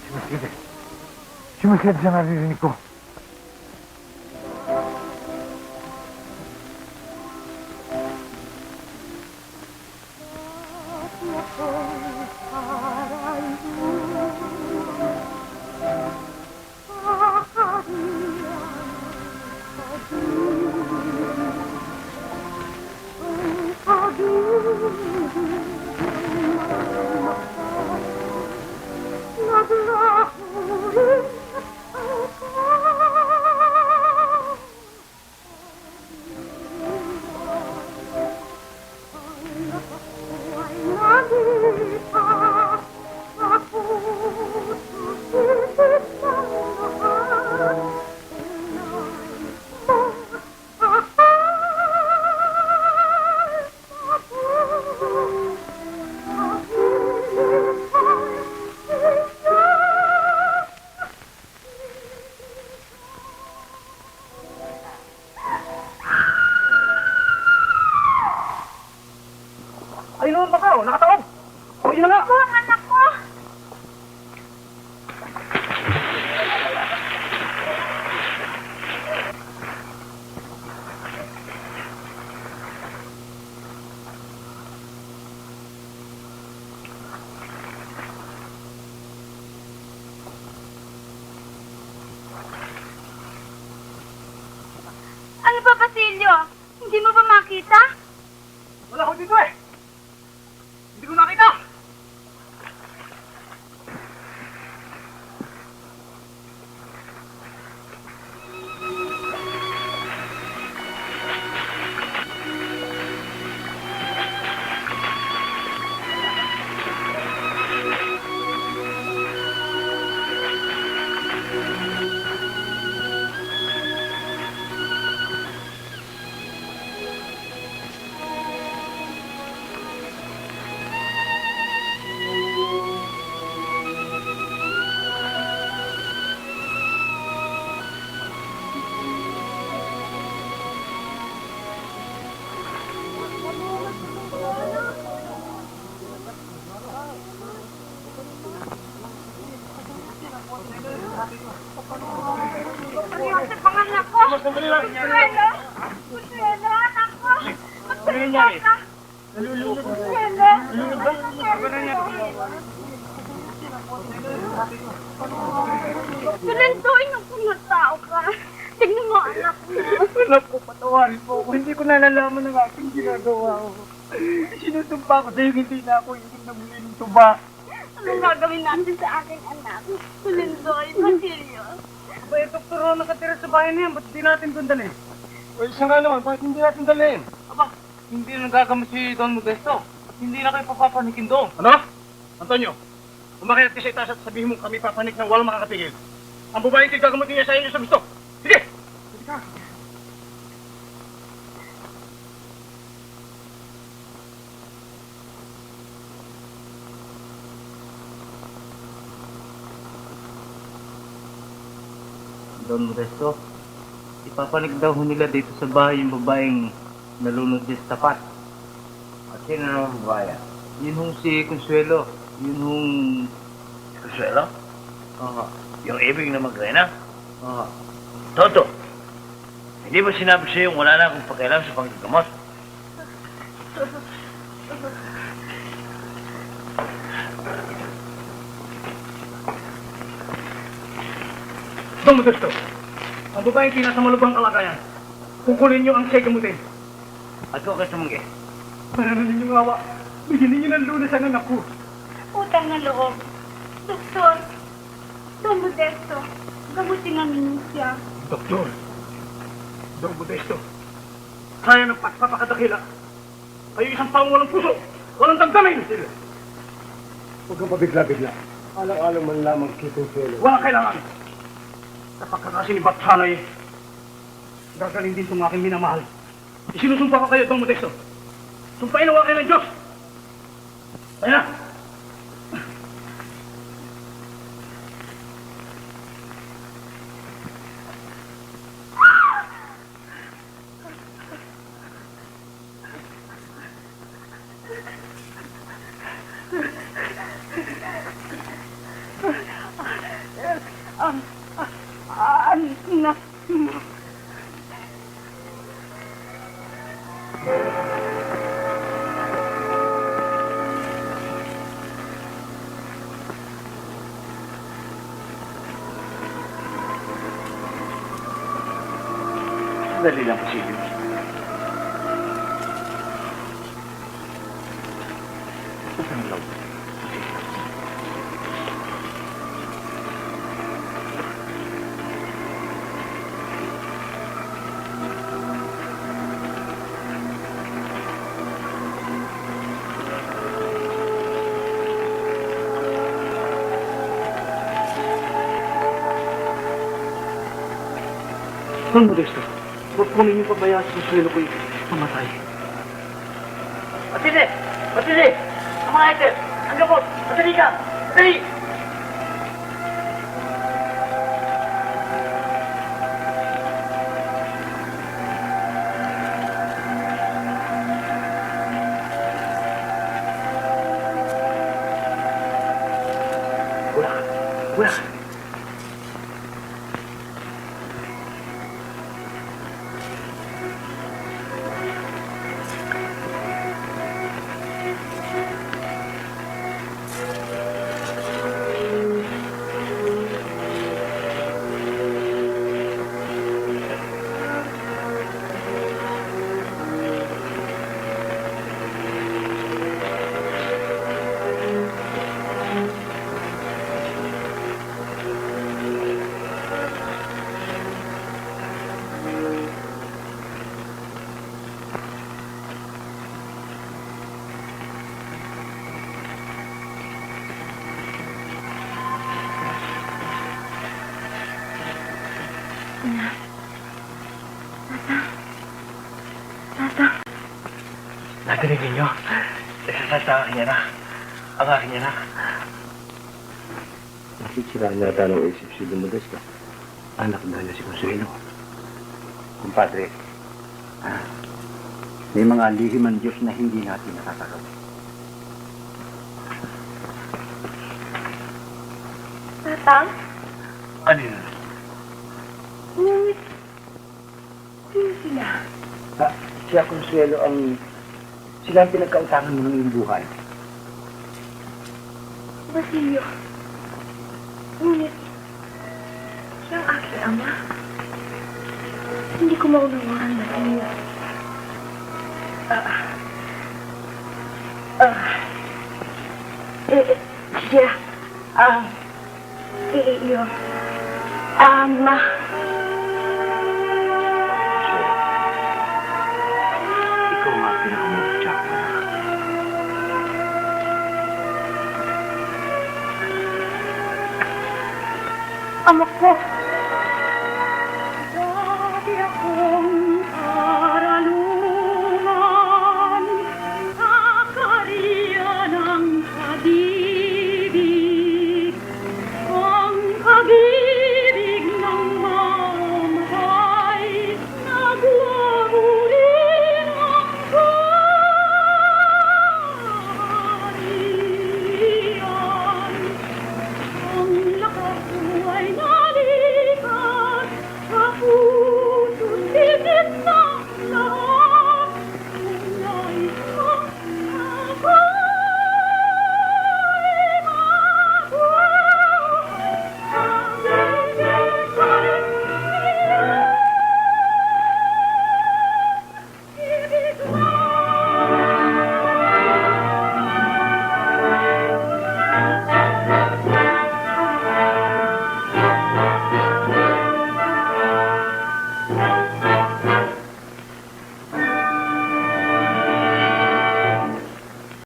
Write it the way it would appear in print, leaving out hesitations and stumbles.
Sumisilip. Sumisilip sa naririnig ko. Ay, noon pa ka, oh. Nakataob. O, yun na nga. Ako, ang anak ko. Ano ba, Basilio? Hindi mo ba makita? Wala ko dito eh. Hindi ko nakita. Seryoso pang anak ko. Consuelo! Consuelo, anak ko. Magsalita ka. Nalulunod. Consuelo. Nalulunod ba? Tulintuin ang pumatao ka. Tignan mo, anak mo. Anak ko, patawarin mo ako. Hindi ko nalalaman ang aking ginagawa ko. Sinusumpa ko sa'yo, hindi na ako yung namuli ng tuba. Anong gagawin natin sa aking anak? Tulintoy, Basilio. Ba, yung doktor na nakatira sa bahay na yan, ba't hindi natin doon dalhin? O, isa nga naman, bakit hindi natin dalhin? Aba, hindi na nagagamit si Don Modesto. Hindi na kayo papapanikin doon. Ano? Antonio, umakyat ka sa itaas at sabihin mo kami papanik ng walang makakatigil. Ang babaeng gagamutin niya sa inyo sa gusto. Sige! Sige ka. Don Modesto, ipapanik daw ho nila dito sa bahay yung babaeng nalunod din sa tapat. At sino naman babae? Yun hong si Consuelo. Yun hong... Consuelo? Oo. Yung ibig na magrena? Oo. Toto, hindi ba sinabi sa'yo wala na akong pakialam sa panggagamot? Don Modesto, ang babaeng tinasa malubhang kalagayan. Kukunin niyo ang siya gamutin. At ko kayo tumanggi. Para na ninyong awa. Bigyan ninyo ng lunas ang anak ko. Utang na loob. Doktor, Don Modesto, gamutin namin siya. Doktor, Don Modesto, kaya ng pagpapakadakila. Kayo isang taong walang puso, walang damdamin. Huwag kang pabigla-bigla. Alang-alang man lamang kitong selo. Walang kailangan. Kapag kakasinibat sanay, gagaling din itong aking minamahal. Isinusumpa ko kayo, Don Modesto. Sumpain na kayo ng Diyos. Kaya na. Sandali lang, Basilio. Saan lang? Don Modesto, huwag mo ninyong pabayaan sa Consuelo ko'y mamatay. Matili! Matili! Ang mga item! Ang gamot! Matili ka! Matili! Wala! Wala! Narinig ninyo? Nagsasasa ang aking anak. Ang aking anak. Nasisira nata ng isip si Don Modesto. Anak daw niya si Consuelo. Kumpadre, may mga lihim ng Diyos na hindi natin nakakagawa. Tatang? Ano yun? Ngunit, sino sila? Siya, Consuelo, sila ang pinagkautangan mo ng iyong buhay. Basilio. Ngunit, siya ang aking ama. Hindi ko maunawaan, Basilio. Siya, iyo. Ma. Ikaw nga pinakamutya ko na. Ama ko.